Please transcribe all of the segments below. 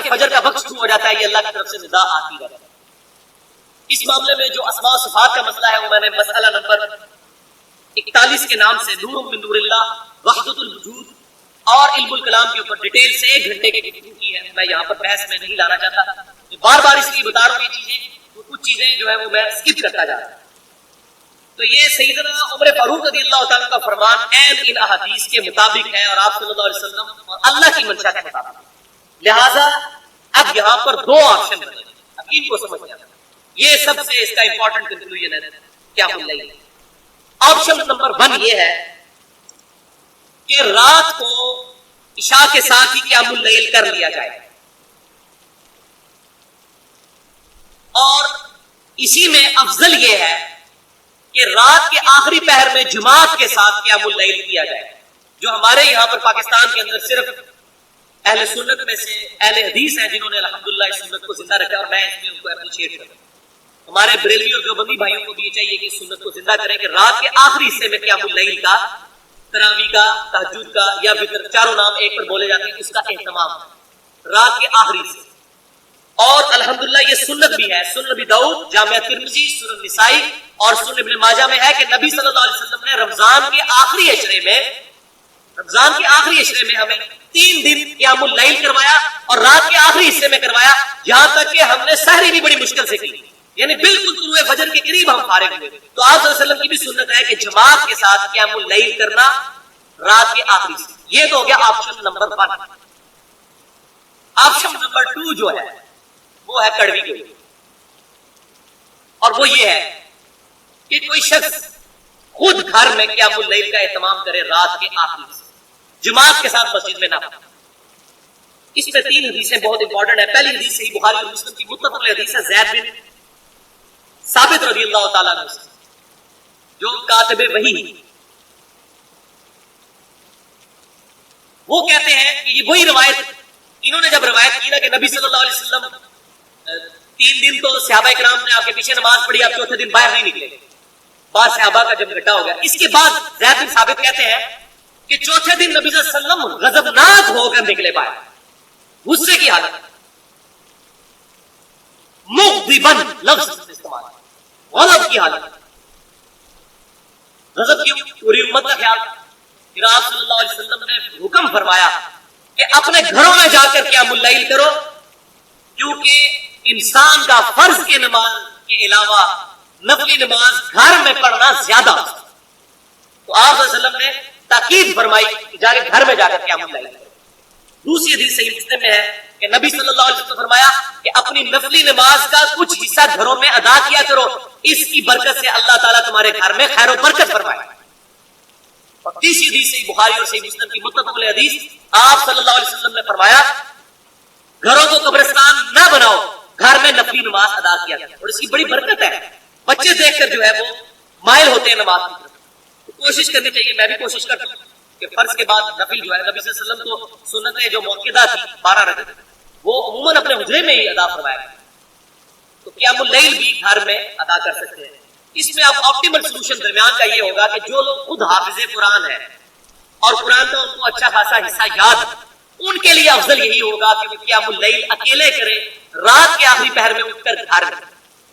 فجر کا وقت شروع ہو جاتا ہے، یہ اللہ کی طرف سے ندا آتی رہتی ہے۔ اس معاملے میں جو اسماء و صفات کا مسئلہ ہے وہ میں نے مسئلہ نمبر 41 کے نام سے نور من نور اللہ، وحدت الوجود اور علم الکلام کے اوپر ڈیٹیل سے 1 گھنٹے کی گفتگو کی ہے۔ میں یہاں پر بحث میں نہیں لانا چاہتا، میں بار بار اس لیے بتا رہا ہوں یہ چیزیں، وہ کچھ چیزیں جو ہے وہ میں اسکپ کرتا جا رہا ہوں۔ تو یہ سیدنا عمر فاروق رضی اللہ تعالیٰ کا فرمان عین ان احادیث کے مطابق ہے اور آپ صلی اللہ علیہ وسلم اور اللہ کی منشا کے مطابق، لہٰذا اب یہاں پر 2 آپشن بنے، اب ان کو سمجھ جانا، یہ سب سے اس کا امپورٹنٹ کنکلوژن ہے قیام اللیل۔ آپشن نمبر 1 یہ ہے کہ رات کو عشاء کے ساتھ ہی قیام اللیل کر لیا جائے، اور اسی میں افضل یہ ہے کہ رات کے آخری پہر میں جماعت کے ساتھ قیام اللیل کیا جائے، جو ہمارے یہاں پر پاکستان کے اندر صرف اہل سنت میں سے اہل حدیث ہیں جنہوں نے الحمدللہ اس سنت کو زندہ رکھا، اور میں اس میں ان کو اپریشیٹ کرتا ہوں۔ ہمارے بریلوی اور دیوبندی بھائیوں کو بھی یہ چاہیے کہ اس سنت کو زندہ کریں کہ رات کے آخری حصے میں قیام اللیل کا، تراویح کا، تہجد کا یا وتر، چاروں نام ایک پر بولے جاتے ہیں، اس کا اہتمام رات کے آخری حصے۔ اور الحمدللہ یہ سنت بھی ہے، سنن نبی داؤد، جامعہ ترمذی، سنن نسائی اور سنن ابن ماجہ میں ہے کہ نبی صلی اللہ علیہ وسلم نے رمضان کے آخری عشرے میں ہمیں 3 دن قیام اللیل کروایا اور رات کے آخری حصے میں کروایا، یہاں تک کہ ہم نے سحری بھی بڑی مشکل سے کی، یعنی بالکل طلوع فجر کے قریب ہم فارغ ہوئے۔ تو آپ صلی اللہ علیہ وسلم کی بھی سنت ہے کہ جماعت کے ساتھ قیام اللیل کرنا رات کے آخری حصے۔ یہ تو ہو گیا آپشن نمبر 1۔ آپشن نمبر 2 جو ہے وہ ہے کڑوی کے لیے، اور وہ یہ ہے کہ کوئی شخص خود گھر میں قیام اللیل کا اہتمام کرے رات کے آخری حصے، جماعت کے ساتھ مسجد میں نہ پڑھے۔ اس میں 3 حدیثیں بہت امپورٹنٹ ہیں۔ پہلی حدیث صحیح بخاری اور مسلم کی متفق علیہ حدیث ہے زید بن ثابت رضی اللہ تعالیٰ عنہ سے، جو کاتب وحی ہیں۔ وہ کہتے ہیں کہ یہ وہی روایت، انہوں نے جب روایت کی نا کہ نبی صلی اللہ علیہ وسلم 3 دن تو صحابہ کرام نے آپ کے پیچھے نماز پڑھی، آپ چوتھے دن باہر نہیں نکلے، بعض صحابہ کا جب گٹا ہو گیا۔ اس کے بعد زید بن ثابت کہتے ہیں کہ چوتھے دن نبی صلی اللہ علیہ وسلم غضبناک ہو کر نکلے باہر، غصے کی حالت، مغضباً لفظ استعمال، غضب کی حالت، غضب کی پوری امت کا خیال۔ پھر آپ صلی اللہ علیہ وسلم نے حکم فرمایا کہ اپنے گھروں میں جا کر قیام اللیل کرو، کیونکہ انسان کا فرض کے نماز کے علاوہ نفلی نماز گھر میں پڑھنا زیادہ ہوتا ہے۔ تو آپ صلی اللہ علیہ وسلم نے تاکید فرمائی کہ جا کے گھر میں جا کر قیام اللیل کرو۔ دوسری حدیث صحیح مسلم میں ہے کہ نبی صلی اللہ علیہ وسلم نے فرمایا کہ اپنی نفلی نماز کا کچھ حصہ گھروں میں ادا کیا کرو، اس کی برکت سے اللہ تعالیٰ تمہارے گھر میں خیر و برکت فرمائے۔ اور تیسری حدیث صحیح بخاری اور صحیح مسلم کی متفق علیہ حدیث، آپ صلی اللہ علیہ وسلم نے فرمایا گھروں کو قبرستان نہ بناؤ، گھر میں نفلی نماز ادا کیا کرو، اور اس کی بڑی برکت ہے۔ بچے دیکھ کر جو ہے وہ مائل ہوتے ہیں نماز کی طرف، تو کوشش کرنی چاہیے، میں بھی کوشش کرتا ہوں کہ فرض کے بعد نفل جو ہے، نبی صلی اللہ علیہ وسلم کو سنتیں جو موقعہ تھی 12 رکعت، وہ عموماً اپنے حجرے میں ہی ادا فرمایا گیا، تو قیام اللیل بھی گھر میں ادا کر سکتے ہیں۔ اس میں اب آپٹیمل سولوشن درمیان کا یہ ہوگا کہ جو لوگ خود حافظ قرآن ہے اور قرآن کا ان کو اچھا خاصا حصہ یاد ہے، ان کے لیے افضل یہی ہوگا کہ وہ قیام اللیل اکیلے کریں رات کے آخری پہر میں اٹھ کر گھر میں۔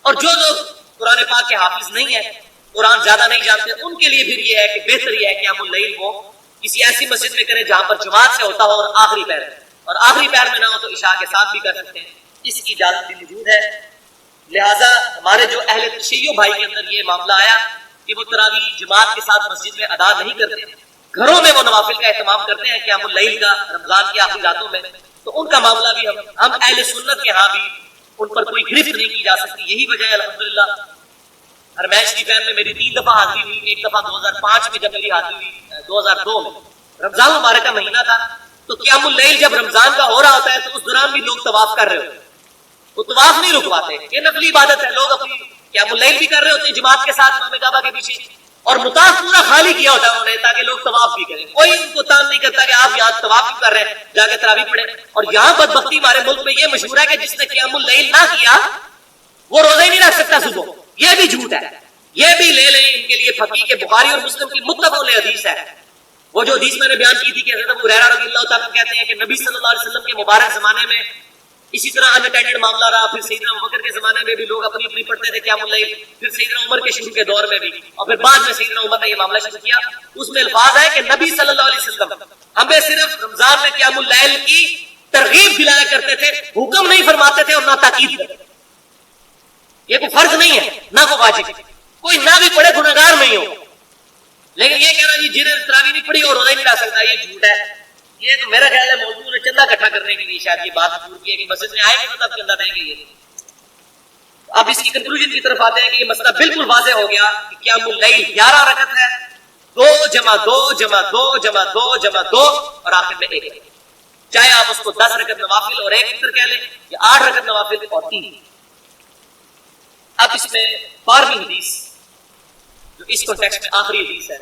اور جو لوگ قرآن پاک کے حافظ نہیں ہے، قرآن زیادہ نہیں جانتے، ان کے لیے پھر یہ ہے کہ بہتر یہ ہے کہ قیام اللیل وہ کسی ایسی مسجد میں کریں جہاں پر جماعت سے ہوتا ہو اور آخری پہر میں، اور آخری پہر میں نہ ہو تو عشاء کے ساتھ بھی کر سکتے ہیں، اس کی اجازت بھی موجود ہے۔ لہٰذا ہمارے جو اہل تشیع بھائی کے اندر یہ معاملہ آیا کہ وہ تراویح جماعت کے ساتھ مسجد میں ادا نہیں کرتے، گھروں میں وہ نوافل کا اہتمام کرتے ہیں قیام اللیل کا رمضان کی آخری راتوں میں، تو ان کا معاملہ بھی ہم اہل سنت کے ہاں بھی ان پر کوئی گرفت نہیں کی جا سکتی۔ یہی وجہ ہے الحمدللہ حرمین شریفین میں میری 3 دفعہ حاضری ہوئی، ایک دفعہ 2005 میں جب میری حاضری ہوئی، 2002 میں رمضان مبارک کا مہینہ تھا، تو قیام اللیل جب رمضان کا ہو رہا ہوتا ہے تو اس دوران بھی لوگ طواف کر رہے ہوتے ہیں، وہ طواف نہیں رکواتے، یہ نفلی عبادت ہے، لوگ اپنی قیام اللیل بھی کر رہے ہوتے ہیں جماعت کے ساتھ امام کعبہ کے پیچھے، اور مطاف پورا خالی کیا ہوتا ہے انہوں نے تاکہ لوگ طواف بھی کریں، کوئی ان کو تان نہیں کرتا کہ آپ یہاں طواف بھی کر رہے ہیں جا کے تراویح پڑھیں۔ اور یہاں بدبختی ہمارے ملک میں یہ مشہور ہے کہ جس نے قیام اللیل نہ کیا وہ روزے نہیں رکھ سکتا صبح، یہ بھی جھوٹ ہے، یہ بھی لے لیں ان کے لیے فقیہ کے بخاری اور مسلم کی متفق علیہ حدیث ہے۔ وہ جو حدیث میں نے بیان کی تھی کہ حضرت ابو ہریرہ رضی اللہ تعالیٰ کہتے ہیں کہ نبی صلی اللہ علیہ وسلم کے مبارک زمانے میں اسی طرح انٹینڈڈ معاملہ رہا. پھر سیدنا ابوبکر کے زمانے میں بھی لوگ اپنی اپنی پڑھتے تھے قیام اللیل. پھر سیدنا عمر کے شروع کے دور میں بھی, اور پھر بعد میں سیدنا عمر نے یہ معاملہ شروع کیا. اس میں الفاظ ہے کہ نبی صلی اللہ علیہ وسلم ہمیں صرف رمضان میں قیام اللیل کی ترغیب دلایا کرتے تھے, حکم نہیں فرماتے تھے اور نہ تاکید کرتے تھے. یہ کوئی فرض نہیں ہے نہ کوئی واجب, کوئی نہ بھی پڑھے گناہگار نہیں ہو. لیکن یہ کہنا جی جنہیں تراویح نہیں پڑھی اور روزہ نہیں لا سکتا, یہ جھوٹ ہے. یہ تو میرا خیال ہے موضوع نے چندہ اکٹھا کرنے کے لیے شاید یہ بات پور کی ہے کہ مسجد میں آئے گے تو تب چندہ دیں گے. یہ اب اس کی کنکلوژن کی طرف آتے ہیں کہ یہ مسئلہ بالکل واضح ہو گیا کہ قیام اللیل 11 رکعت ہے, 2 جمع 2 جمع 2 جمع 2 جمع 2 اور آخر میں 1. چاہے آپ اس کو 10 رکعت نوافل اور 1 وتر کہہ لیں یا 8 رکعت نوافل اور 3. اب اس میں 12ویں حدیث جو اس کانٹیکسٹ میں آخری حدیث ہے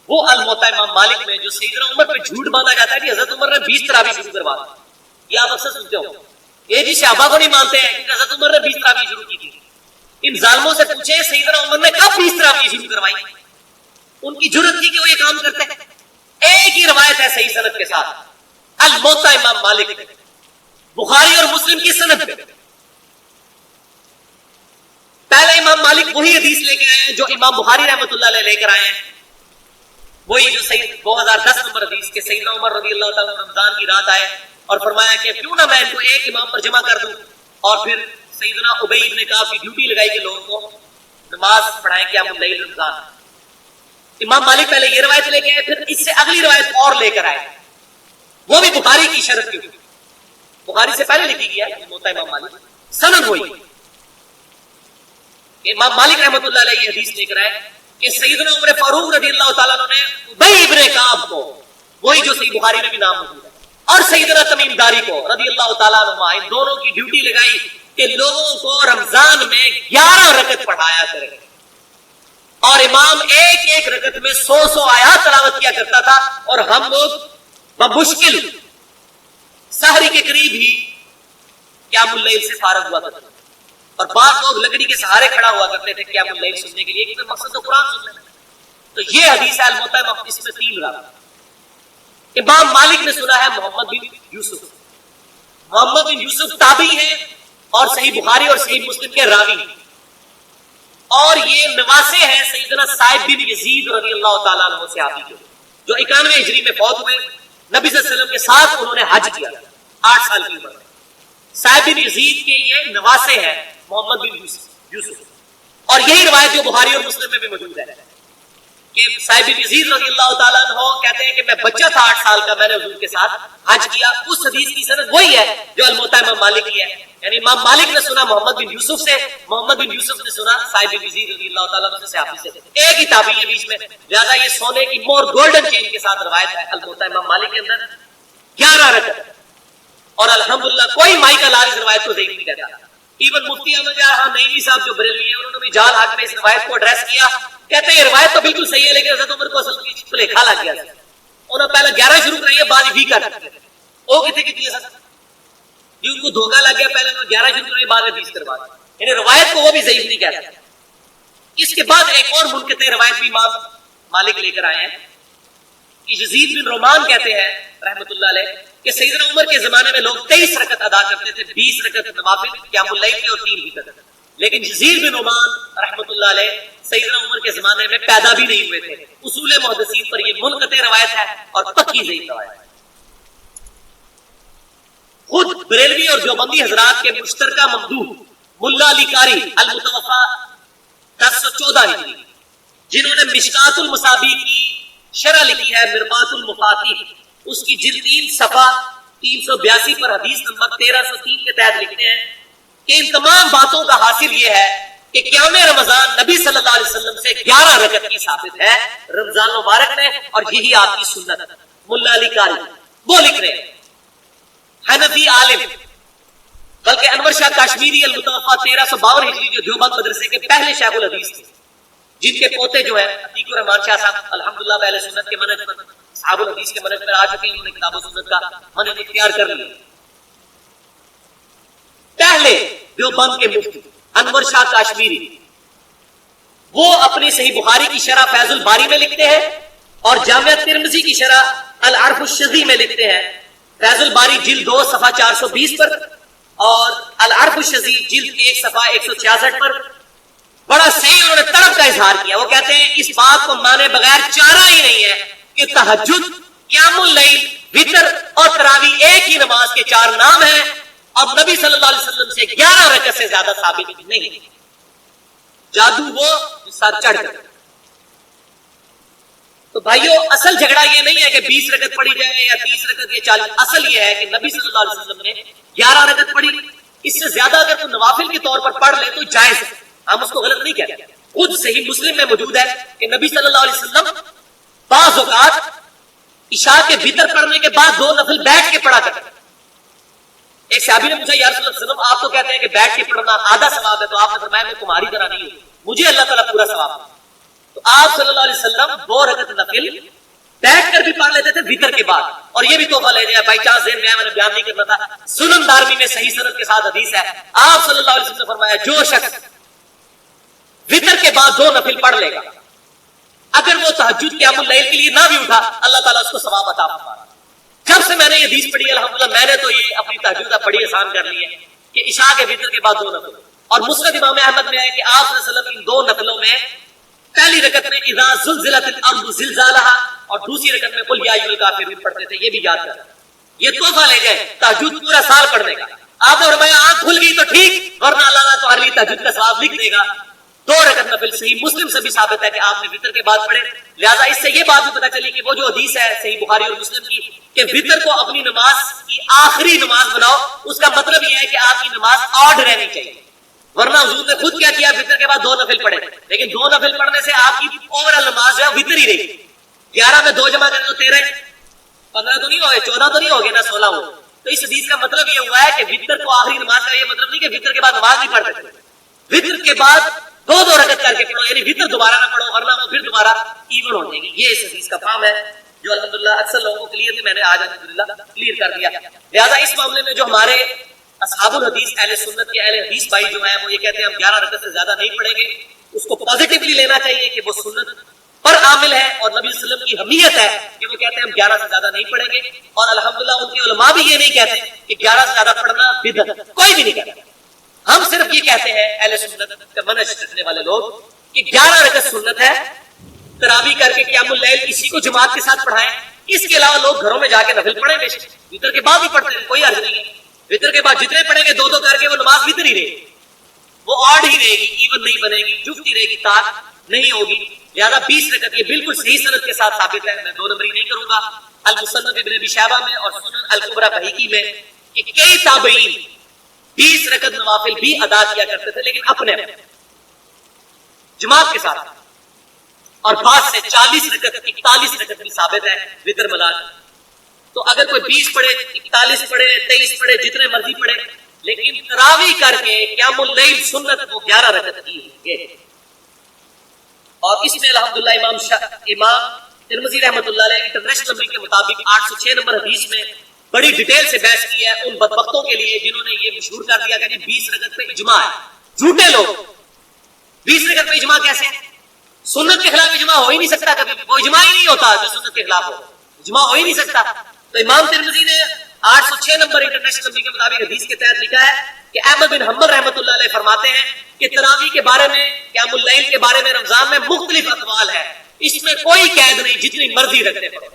وہ الموطا امام مالک میں جو سیدنا عمر پہ جھوٹ باندھا جاتا ہے کہ حضرت عمر نے 20 تراویح شروع کروا دی. یہ آپ اکثر سنتے ہو, یہ جی صحابہ کو نہیں مانتے ہیں کہ حضرت عمر نے 20 تراویح شروع کی تھی. ان ظالموں سے پوچھیں سیدنا عمر نے کب 20 تراویح شروع کروائی, ان کی جرت تھی کہ وہ یہ کام کرتے ہیں. ایک ہی روایت ہے صحیح سند کے ساتھ الموطا امام مالک میں, بخاری اور مسلم کی سند پہ. پہلے امام مالک وہی حدیث لے کے آئے ہیں جو امام بخاری رحمۃ اللہ علیہ لے کر آئے ہیں, وہی جو 2010 نمبر حدیث کے سیدنا عمر رضی اللہ تعالیٰ رمضان کی رات آئے اور فرمایا کہ کیوں نہ میں ان کو ایک امام پر جمع کر دوں, اور پھر سیدنا ابی بن کعب کی ڈیوٹی لگائی کہ لوگوں کو نماز پڑھائیں قیام اللیل رمضان. امام مالک پہلے یہ روایت لے کے آئے, پھر اس سے اگلی روایت اور لے کر آئے, وہ بھی بخاری کی شرط کی, بخاری سے پہلے لکھی گئی ہے موطا امام مالک, سند ہوئی. امام مالک رحمۃ اللہ علیہ یہ حدیث لے کر آئے کہ سیدنا عمر فاروق رضی اللہ تعالیٰ عنہ نے ابی بن کعب کو, وہی جو صحیح بخاری میں بھی نام موجود ہے, اور سیدنا تمیم داری کو رضی اللہ تعالیٰ عنہ, ان دونوں کی ڈیوٹی لگائی کہ لوگوں کو رمضان میں 11 رکعت پڑھایا کرے, اور امام ایک ایک رکعت میں 100 آیات تلاوت کیا کرتا تھا, اور ہم لوگ بمشکل سحری کے قریب ہی قیام اللیل سے فارغ ہوا کرتے تھے, اور بعض لوگ لکڑی کے سہارے کھڑا ہوا کرتے تھے قیام اللیل سننے کے لیے, کیونکہ مقصد تو قرآن سننا ہے. تو یہ حدیث ہے الموطا, اس میں 3 راوی. امام مالک نے سنا ہے محمد بن یوسف. محمد بن یوسف تابعی ہیں اور صحیح بخاری اور صحیح مسلم کے راوی ہیں, اور یہ نواسے ہیں سیدنا صائب بن یزید رضی اللہ تعالیٰ عنہ صحابی کے, جو 91 ہجری میں فوت ہوئے. نبی صلی اللہ علیہ وسلم کے ساتھ انہوں نے حج کیا 8 سال کی عمر میں. صائب بن یزید کے یہ نواسے ہیں محمد بن یوسف, اور یہی روایت جو بخاری اور مسلم میں بھی موجود ہے کہ صاحب یزید رضی اللہ تعالیٰ عنہ کہتے ہیں کہ میں بچہ تھا 8 سال کا, میں نے حضور کے ساتھ حج کیا. اس حدیث کی سند وہی ہے جو الموطا امام مالک کی ہے, یعنی امام مالک نے سنا محمد بن یوسف سے, محمد بن یوسف نے سنا صاحب یزید رضی اللہ تعالیٰ عنہ سے صحابی سے, ایک ہی تابعی ہے بیچ میں. لہٰذا یہ سونے کی مور گولڈن چین کے ساتھ روایت ہے الموطا امام مالک کے اندر 11 رکعت, اور الحمدللہ کوئی مائی کا لال اس روایت کو ضعیف نہیں کہتا. ایون مفتی احمد نعیمی صاحب جو بریلوی ہیں انہوں نے بھی جال حق میں اس روایت کو ایڈریس کیا, کہتے ہیں یہ روایت تو بالکل صحیح ہے لیکن حضرت عمر کو اصل میں بھلیکھا لگ گیا, انہوں نے پہلے 11 شروع کرائی ہے بعد 20 کر دی, وہ کتنی ہے جی ان کو دھوکہ لگ گیا, پہلے انہوں نے 11 شروع کرائی بعد میں 20 کروا دی, یعنی روایت کو وہ بھی ضعیف نہیں کہتا. اس کے بعد ایک اور منقطع روایت بھی امام مالک لے کر آئے ہیں کہ یزید بن رومان کہتے ہیں رحمۃ اللہ علیہ کہ سیدنا عمر کے زمانے میں لوگ 23 رکعت ادا کرتے تھے, 20 رکعت نوافل قیام اللیل کے اور 3 وتر. لیکن یزید بن رومان رحمۃ اللہ علیہ سیدنا عمر کے زمانے میں پیدا بھی نہیں ہوئے تھے. اصول محدثین پر یہ منقطع روایت ہے اور پکی ضعیف روایت ہے. خود بریلوی اور دیوبندی حضرات کے مشترکہ ممدوح ملا علی قاری المتوفا 1014 ہجری, جنہوں نے مشکات المصابیح کی شرح لکھی ہے مرباط المفاتیح, اس کی جلد 3 صفحہ 382 پر حدیث نمبر 1303 کے تحت لکھتے ہیں کہ ان تمام باتوں کا حاصل یہ ہے کہ قیام رمضان نبی صلی اللہ علیہ وسلم سے 11 رکعت کی ثابت ہے رمضان مبارک میں, اور یہی آپ کی سنت. ملا علی قاری وہ لکھ رہے ہیں, حنفی عالم, بلکہ انور شاہ کاشمیری المتوفا 1352 ہجری جو دیوبند مدرسے کے پہلے شیخ الحدیث تھے, جن کے پوتے جو ہیں عتیق الرحمان شاہ صاحب الحمدللہ اہل سنت کے منہج پر, صحاب الحدیث کے منہج پر آ چکے ہیں, انہوں نے کتاب و سنت کا منہج اختیار کر لیا. پہلے دیوبند کے مفتی انور شاہ کاشمیری وہ اپنی صحیح بخاری کی شرح فیض الباری میں لکھتے ہیں, اور جامعہ ترمذی کی شرح العرف الشذی میں لکھتے ہیں. فیض الباری جلد 2 صفحہ 420 پر, اور العرب الشذیذ جلد 1 صفحہ 166 پر بڑا صحیح انہوں نے طرف کا اظہار کیا. وہ کہتے ہیں اس بات کو مانے بغیر چارہ ہی نہیں ہے کہ تہجد، قیام اللیل، وتر اور تراویح ایک ہی نماز کے 4 نام ہیں اور نبی صلی اللہ علیہ وسلم سے 11 رکعت سے زیادہ ثابت نہیں. جادو وہ سر چڑھ کر. تو بھائیو اصل جھگڑا یہ نہیں ہے کہ 20 رکعت پڑھی جائے یا 30 رکعت یا 40. اصل یہ ہے کہ نبی صلی اللہ علیہ وسلم نے 11 رکعت پڑھی. اس سے زیادہ اگر کوئی نوافل کے طور پر پڑھ لے تو جائز ہے، ہم اس کو غلط نہیں کہتے. خود صحیح مسلم میں موجود ہے کہ نبی صلی اللہ علیہ وسلم بعض اوقات عشاء کے وتر پڑھنے کے بعد 2 نفل بیٹھ کے پڑھا کرتے. ایک صحابی نے پوچھا یا رسول اللہ صلی اللہ علیہ وسلم آپ تو کہتے ہیں کہ بیٹھ کے پڑھنا آدھا ثواب ہے، تو آپ نے فرمایا میں تمہاری طرح نہیں ہوں، مجھے اللہ تعالیٰ پورا ثواب ہے. تو آپ صلی اللہ علیہ وسلم 2 رکعت نفل بیٹھ کر بھی پڑھ لیتے تھے وتر کے بعد. اور یہ بھی تحفہ لے جائے بائی چانس ذہن میں نے بیان نہیں کرنا تھا، سنن دارمی میں صحیح سند کے ساتھ حدیث ہے، آپ صلی اللہ علیہ وسلم نے فرمایا جو شخص وتر کے بعد 2 نفل پڑھ لے گا اگر وہ تہجد قیام اللیل کے لیے نہ بھی اٹھا اللہ تعالیٰ اس کو ثواب عطا فرمائے. جب سے میں نے یہ حدیث پڑھی الحمدللہ میں نے تو یہ اپنی تہجد بڑی آسان کر لی ہے کہ عشاء کے وتر کے بعد 2 نفل. اور مسند امام احمد میں ہے کہ آپ صلی اللہ علیہ وسلم ان 2 نفلوں میں پہلی رکعت میں اذا زلزلت الارض زلزالها اور دوسری رکعت میں قل یا ایھا الکافرون پڑھتے تھے. یہ بھی یاد کر یہ تحفہ لے جائے تہجد پورا سال پڑھنے کا. آپ نے فرمایا آنکھ کھل گئی تو ٹھیک، ورنہ اللہ تعالیٰ تمہارے لیے تہجد کا ثواب لکھ دے گا. 2 رکعت نفل صحیح مسلم سے بھی ثابت ہے کہ آپ نے وتر کے بعد پڑھے. لہذا اس سے یہ بات بھی پتہ چلی کہ وہ جو حدیث ہے صحیح بخاری اور مسلم کی کہ وتر کو اپنی نماز کی آخری نماز بناؤ، اس کا مطلب یہ ہے کہ آپ کی نماز آڈ رہنی چاہیے. ورنہ حضور نے خود کیا کیا وتر کے بعد 2 نفل پڑھے، لیکن 2 نفل پڑھنے سے آپ کی اوورال نماز جو ہے وتر ہی رہی. 11 میں 2 جمع کریں تو 13، 15 تو نہیں ہوئے، 14 تو نہیں ہوگے نہ 16 ہو. تو اس حدیث کا مطلب یہ ہوا ہے کہ وتر کو آخری نماز کا یہ مطلب نہیں کہ وتر کے بعد نماز نہیں پڑھتے تھے. وتر کے بعد 2 رکعت کر کے پڑھو، یعنی وتر دوبارہ نہ پڑھو ورنہ وہ پھر دوبارہ ایون ہو جائے گی. یہ اس حدیث کا فہم ہے جو الحمدللہ اکثر لوگوں کو کلیئر نہیں، میں نے آج الحمدللہ کلیئر کر دیا. لہٰذا اس معاملے میں جو ہمارے اصحاب الحدیث اہل سنت کے اہل حدیث بھائی جو ہیں وہ یہ کہتے ہیں ہم 11 رکعت سے زیادہ نہیں پڑھیں گے، اس کو پازیٹیولی لینا چاہیے کہ وہ سنت پر عامل ہے اور نبی صلی اللہ علیہ وسلم کی حمیت ہے کہ وہ کہتے ہیں ہم 11 سے زیادہ نہیں پڑھیں گے. اور الحمدللہ ان کے علماء بھی یہ نہیں کہتے کہ 11 سے زیادہ پڑھنا بدعت، کوئی بھی نہیں کہتا. ہم صرف یہ کہتے ہیں اہل سنت کا منہج رکھنے والے لوگ کہ 11 رکعت سنت ہے، تراویح کر کے قیام اللیل کسی کو جماعت کے ساتھ پڑھائیں. اس کے علاوہ لوگ گھروں میں جا کے نفل پڑھیں گے، وتر کے بعد بھی پڑھتے ہیں، کوئی حرج نہیں ہے. وتر کے بعد جتنے پڑھیں گے 2 کر کے وہ نماز وتر ہی رہے گی، وہ آڈ ہی رہے گی، ایون نہیں بنے گی، جفت ہی رہے گی، تاک نہیں ہوگی. لہذا 20 رکعت یہ بالکل صحیح سند کے ساتھ ثابت ہے. میں 2 نمبری نہیں کروں گا. المصنف ابن ابی شیبہ میں اور سنن الکبری بہقی میں کہ کئی تابعین 20 رکعت نوافل بھی ادا کیا کرتے تھے لیکن اپنے جماعت کے ساتھ، اور بعد سے 40 رکعت 41 رکعت بھی ثابت ہے وتر ملا. تو اگر کوئی 20 پڑھے، 41 پڑھے، 23 پڑھے، جتنے مرضی پڑھے، لیکن تراویح کر کے قیام اللیل سنت وہ 11 رکعت کی ہے. اور اس میں الحمدللہ امام ترمذی رحمۃ اللہ علیہ انٹرنیشنل نمبر کے مطابق 806 نمبر حدیث میں بڑی ڈیٹیل سے بحث کی ہے ان بدبختوں کے لیے جنہوں نے یہ مشہور کر دیا کہ 20 رکعت پہ اجماع ہے. جھوٹے لوگ. 20 رکعت پہ اجماع کیسے؟ سنت کے خلاف اجماع ہو ہی نہیں سکتا، کبھی وہ اجماع ہی نہیں ہوتا جو سنت کے خلاف ہو، اجماع ہو ہی نہیں سکتا. تو امام ترمذی نے 806 نمبر انٹرنیشنل نمبر کے مطابق حدیث کے تحت لکھا ہے کہ احمد بن حنبل رحمۃ اللہ علیہ فرماتے ہیں کہ تراویح کے بارے میں، قیام اللیل کے بارے میں رمضان میں مختلف اقوال ہے، اس میں کوئی قید نہیں، جتنی مرضی رکھتے پڑھو.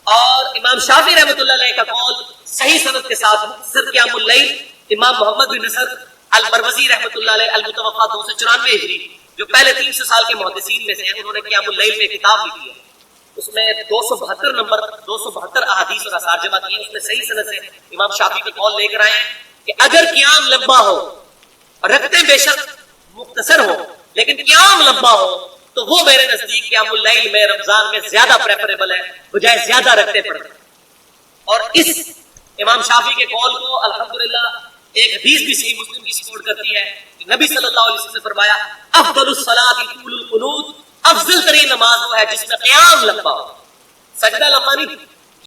اور امام شافعی رحمۃ اللہ علیہ کا قول صحیح سند کے ساتھ مختصر قیام اللیل، امام محمد بن نصر المروزی رحمۃ اللہ علیہ المتوفا 294 ہجری جو پہلے 300 سال کے محدثین میں سے ہیں، انہوں نے قیام اللیل میں کتاب لکھی ہے. اس میں 272 نمبر 272 احادیث اور آثار جمع کیے. اس میں صحیح سند سے امام شافعی کا قول لے کر آئے ہیں کہ اگر قیام لمبا ہو، رکعتیں بے شک مختصر ہو لیکن قیام لمبا ہو، تو وہ میرے نزدیک قیام اللیل میں رمضان میں زیادہ پریفریبل ہے بجائے زیادہ رکعتیں پڑھنا. اور اس امام شافعی کے قول کو الحمدللہ ایک حدیث بھی صحیح مسلم کی سپورٹ کرتی ہے کہ نبی صلی اللہ علیہ وسلم نے فرمایا افضل الصلاۃ طول القنوت، افضل ترین نماز وہ ہے جس میں قیام لمبا ہو، سجدہ لمبا نہیں.